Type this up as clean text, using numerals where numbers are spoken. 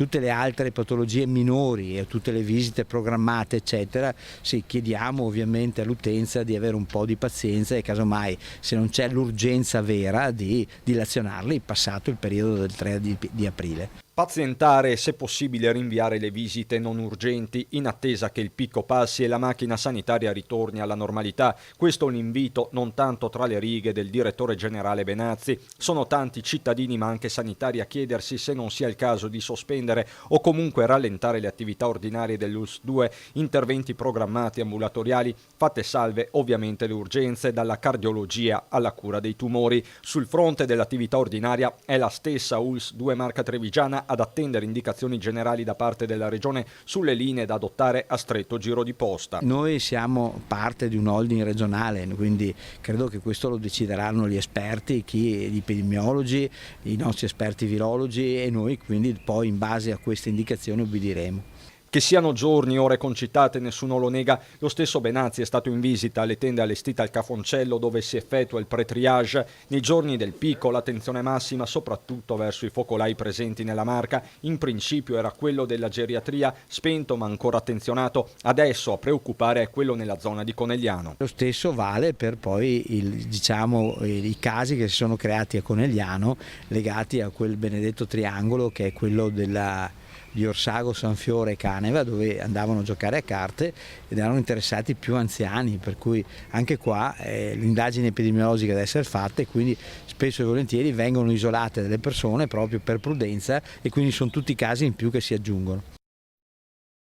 tutte le altre patologie minori e tutte le visite programmate eccetera, sì, chiediamo ovviamente all'utenza di avere un po' di pazienza e casomai, se non c'è l'urgenza vera, di dilazionarli passato il periodo del 3 di aprile. Pazientare e se possibile rinviare le visite non urgenti in attesa che il picco passi e la macchina sanitaria ritorni alla normalità. Questo è un invito non tanto tra le righe del direttore generale Benazzi. Sono tanti cittadini ma anche sanitari a chiedersi se non sia il caso di sospendere o comunque rallentare le attività ordinarie dell'ULSS 2, interventi programmati ambulatoriali, fatte salve ovviamente le urgenze dalla cardiologia alla cura dei tumori. Sul fronte dell'attività ordinaria è la stessa ULSS 2 Marca Trevigiana ad attendere indicazioni generali da parte della Regione sulle linee da adottare a stretto giro di posta. Noi siamo parte di un holding regionale, quindi credo che questo lo decideranno gli esperti, gli epidemiologi, i nostri esperti virologi e noi quindi poi in base a queste indicazioni ubbidiremo. Che siano giorni, ore concitate, nessuno lo nega. Lo stesso Benazzi è stato in visita alle tende allestite al Cafoncello dove si effettua il pre-triage. Nei giorni del picco l'attenzione massima soprattutto verso i focolai presenti nella Marca. In principio era quello della geriatria, spento ma ancora attenzionato. Adesso a preoccupare è quello nella zona di Conegliano. Lo stesso vale per poi i casi che si sono creati a Conegliano legati a quel benedetto triangolo che è quello di Orsago, Sanfiore e Caneva, dove andavano a giocare a carte ed erano interessati più anziani, per cui anche qua l'indagine epidemiologica deve essere fatta e quindi spesso e volentieri vengono isolate delle persone proprio per prudenza e quindi sono tutti casi in più che si aggiungono.